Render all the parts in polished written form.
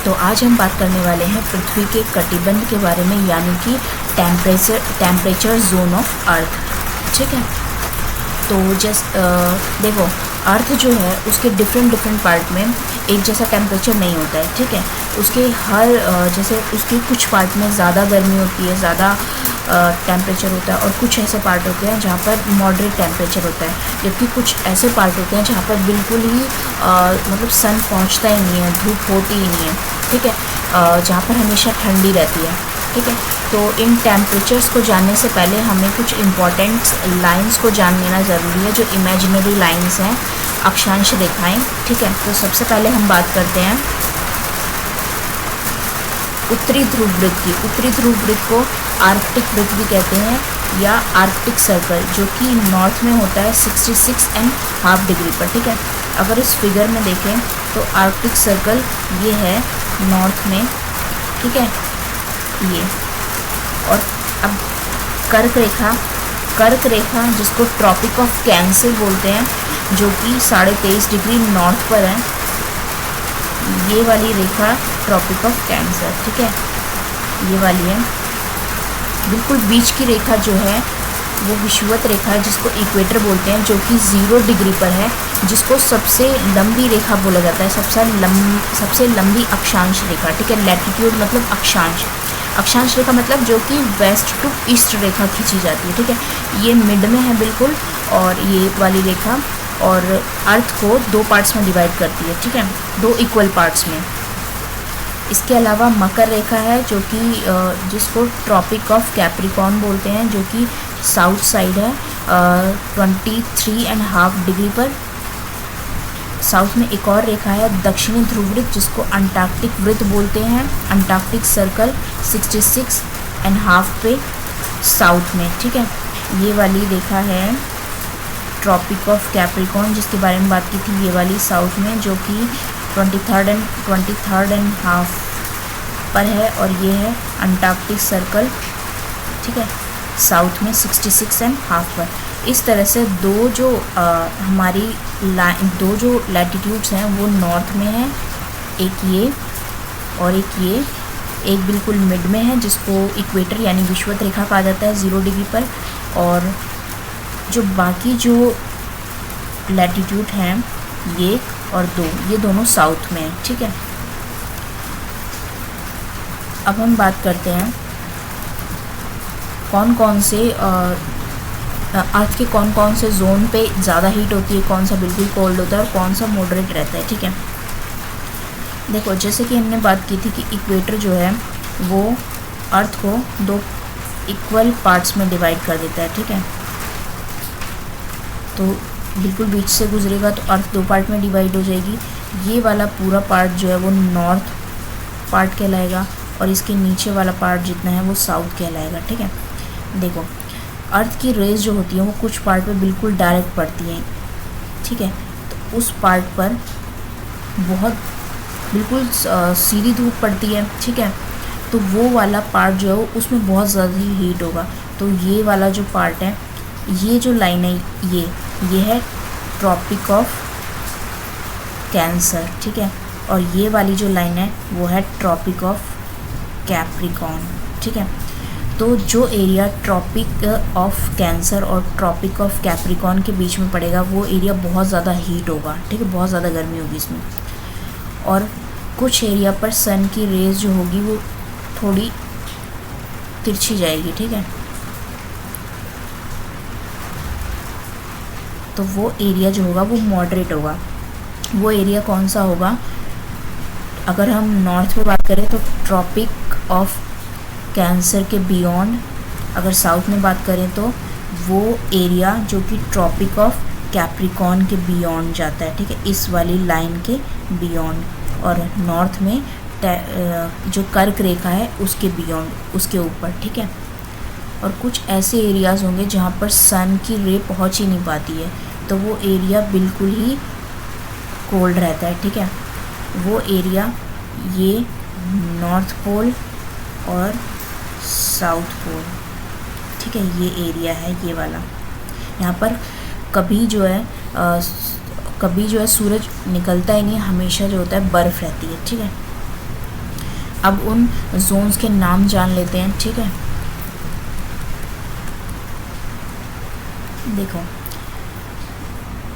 तो आज हम बात करने वाले हैं पृथ्वी के कटिबंध के बारे में, यानी कि टेम्परेचर जोन ऑफ अर्थ। ठीक है, तो देखो, अर्थ जो है उसके डिफरेंट पार्ट में एक जैसा टेम्परेचर नहीं होता है। ठीक है, उसके जैसे उसके कुछ पार्ट में ज़्यादा गर्मी होती है, ज़्यादा टेम्परेचर होता है, और कुछ ऐसे पार्ट होते हैं जहाँ पर मॉडरेट टेम्परेचर होता है, जबकि कुछ ऐसे पार्ट होते हैं जहाँ पर बिल्कुल ही मतलब सन पहुँचता ही नहीं है, धूप होती ही नहीं है। ठीक है, जहाँ पर हमेशा ठंडी रहती है। ठीक है, तो इन टेम्परेचर्स को जानने से पहले हमें कुछ इम्पॉर्टेंट लाइंस को जान लेना ज़रूरी है, जो इमेजिनरी लाइंस हैं, अक्षांश रेखाएं। ठीक है, तो सबसे पहले हम बात करते हैं उत्तरी ध्रुव वृत्त की। उत्तरी ध्रुव वृत्त को आर्कटिक वृत्त भी कहते हैं, या आर्कटिक सर्कल, जो कि नॉर्थ में होता है 66.5 डिग्री पर। ठीक है, अगर इस फिगर में देखें तो आर्कटिक सर्कल ये है नॉर्थ में। ठीक है, ये, और अब कर्क रेखा जिसको ट्रॉपिक ऑफ कैंसर बोलते हैं, जो कि 23.5 डिग्री नॉर्थ पर है, ये वाली रेखा ट्रॉपिक ऑफ कैंसर। ठीक है, ये वाली है। बिल्कुल बीच की रेखा जो है वो विषुवत रेखा है, जिसको इक्वेटर बोलते हैं, जो कि 0 डिग्री पर है, जिसको सबसे लंबी रेखा बोला जाता है, सबसे लंबी अक्षांश रेखा। ठीक है, लैटिट्यूड मतलब अक्षांश रेखा मतलब जो कि वेस्ट टू ईस्ट रेखा खींची जाती है। ठीक है, ये मिड में है बिल्कुल, और ये वाली रेखा और अर्थ को 2 पार्ट्स में डिवाइड करती है। ठीक है, 2 इक्वल पार्ट्स में। इसके अलावा मकर रेखा है, जो कि जिसको ट्रॉपिक ऑफ कैप्रिकॉर्न बोलते हैं, जो कि साउथ साइड है 23.5 डिग्री पर। साउथ में एक और रेखा है दक्षिणी ध्रुव वृत्त, जिसको अंटार्कटिक वृत्त बोलते हैं, अंटार्कटिक सर्कल 66.5 पे साउथ में। ठीक है, ये वाली रेखा है ट्रॉपिक ऑफ कैप्रिकॉर्न, जिसके बारे में बात की थी, ये वाली साउथ में, जो कि 23.5 पर है, और ये है अंटार्कटिक सर्कल। ठीक है, साउथ में 66.5 पर। इस तरह से दो जो लैटिट्यूड्स हैं वो नॉर्थ में है, एक ये और एक ये, एक बिल्कुल मिड में है, जिसको इक्वेटर यानी विषुवत रेखा कहा जाता है 0 डिग्री पर, और जो बाकी जो लैटिट्यूड हैं ये और ये दोनों साउथ में है। ठीक है, अब हम बात करते हैं अर्थ के कौन से जोन पे ज़्यादा हीट होती है, कौन सा बिल्कुल कोल्ड होता है, और कौन सा मॉडरेट रहता है। ठीक है, देखो, जैसे कि हमने बात की थी कि इक्वेटर जो है वो अर्थ को 2 इक्वल पार्ट्स में डिवाइड कर देता है। ठीक है, तो बिल्कुल बीच से गुजरेगा तो अर्थ 2 पार्ट में डिवाइड हो जाएगी। ये वाला पूरा पार्ट जो है वो नॉर्थ पार्ट कहलाएगा, और इसके नीचे वाला पार्ट जितना है वो साउथ कहलाएगा। ठीक है, देखो, अर्थ की रेज जो होती है वो कुछ पार्ट पे बिल्कुल डायरेक्ट पड़ती हैं। ठीक है, तो उस पार्ट पर बहुत बिल्कुल सीधी धूप पड़ती है। ठीक है, तो वो वाला पार्ट जो है उसमें बहुत ज़्यादा ही हीट होगा। तो ये वाला जो पार्ट है, ये जो लाइन है, ये है ट्रॉपिक ऑफ कैंसर। ठीक है, और ये वाली जो लाइन है वो है ट्रॉपिक ऑफ कैप्रिकॉर्न। ठीक है, तो जो एरिया ट्रॉपिक ऑफ कैंसर और ट्रॉपिक ऑफ कैप्रिकॉर्न के बीच में पड़ेगा वो एरिया बहुत ज़्यादा हीट होगा। ठीक है, बहुत ज़्यादा गर्मी होगी इसमें, और कुछ एरिया पर सन की रेज जो होगी वो थोड़ी तिरछी जाएगी। ठीक है, तो वो एरिया जो होगा वो मॉडरेट होगा। वो एरिया कौन सा होगा? अगर हम नॉर्थ में बात करें तो ट्रॉपिक ऑफ कैंसर के बियॉन्ड, अगर साउथ में बात करें तो वो एरिया जो कि ट्रॉपिक ऑफ कैप्रिकॉर्न के बियॉन्ड जाता है। ठीक है, इस वाली लाइन के बियॉन्ड, और नॉर्थ में जो कर्क रेखा है उसके बियॉन्ड, उसके ऊपर। ठीक है, और कुछ ऐसे एरियाज़ होंगे जहाँ पर सन की रे पहुँच ही नहीं पाती है, तो वो एरिया बिल्कुल ही कोल्ड रहता है। ठीक है, वो एरिया ये नॉर्थ पोल और साउथ पोल। ठीक है, ये एरिया है ये वाला। यहाँ पर कभी जो है सूरज निकलता ही नहीं, हमेशा जो होता है बर्फ़ रहती है। ठीक है, अब उन जोन्स के नाम जान लेते हैं, ठीक है। देखो,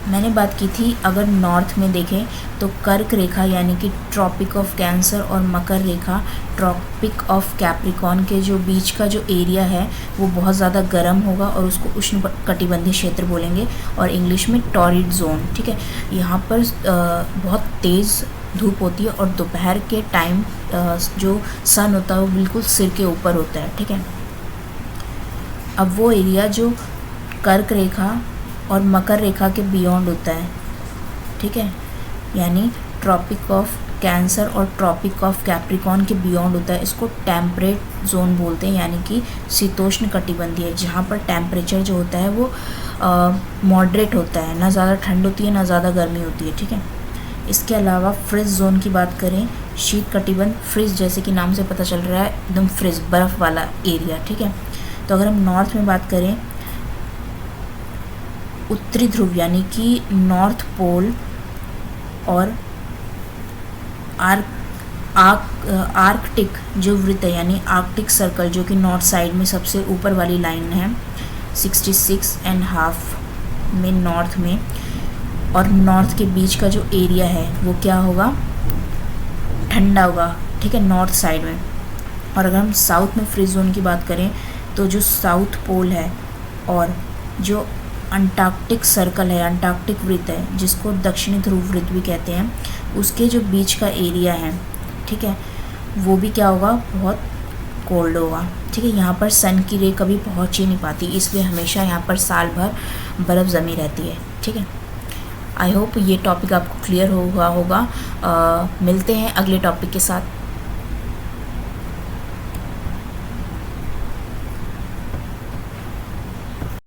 मैंने बात की थी अगर नॉर्थ में देखें तो कर्क रेखा यानी कि ट्रॉपिक ऑफ कैंसर और मकर रेखा ट्रॉपिक ऑफ कैप्रिकॉर्न के जो बीच का जो एरिया है वो बहुत ज़्यादा गर्म होगा और उसको उष्ण कटिबंधीय क्षेत्र बोलेंगे और इंग्लिश में टॉरिड जोन, ठीक है। यहाँ पर बहुत तेज़ धूप होती है और दोपहर के टाइम जो सन होता है वो बिल्कुल सिर के ऊपर होता है, ठीक है। अब वो एरिया जो कर्क रेखा और मकर रेखा के बियॉन्ड होता है, ठीक है, यानी ट्रॉपिक ऑफ कैंसर और ट्रॉपिक ऑफ कैप्रिकॉर्न के बियॉन्ड होता है, इसको टेम्परेट जोन बोलते हैं, यानी कि शीतोष्ण कटिबंधीय, जहाँ पर टेम्परेचर जो होता है वो मॉडरेट होता है, ना ज़्यादा ठंड होती है ना ज़्यादा गर्मी होती है, ठीक है। इसके अलावा फ्रिज जोन की बात करें, शीत कटिबंध, फ्रिज जैसे कि नाम से पता चल रहा है एकदम फ्रिज बर्फ़ वाला एरिया, ठीक है। तो अगर हम नॉर्थ में बात करें, उत्तरी ध्रुव यानी कि नॉर्थ पोल और आर्कटिक जो वृत्त है यानी आर्कटिक सर्कल जो कि नॉर्थ साइड में सबसे ऊपर वाली लाइन है 66.5 में नॉर्थ में, और नॉर्थ के बीच का जो एरिया है वो क्या होगा, ठंडा होगा, ठीक है, नॉर्थ साइड में। और अगर हम साउथ में फ्रीज जोन की बात करें तो जो साउथ पोल है और जो अंटार्कटिक सर्कल है, अंटार्कटिक वृत्त है जिसको दक्षिणी ध्रुव वृत्त भी कहते हैं, उसके जो बीच का एरिया है, ठीक है, वो भी क्या होगा, बहुत कोल्ड होगा, ठीक है। यहाँ पर सन की रे कभी पहुँच ही नहीं पाती, इसलिए हमेशा यहाँ पर साल भर बर्फ़ जमी रहती है, ठीक है। आई होप ये टॉपिक आपको क्लियर हुआ होगा। मिलते हैं अगले टॉपिक के साथ।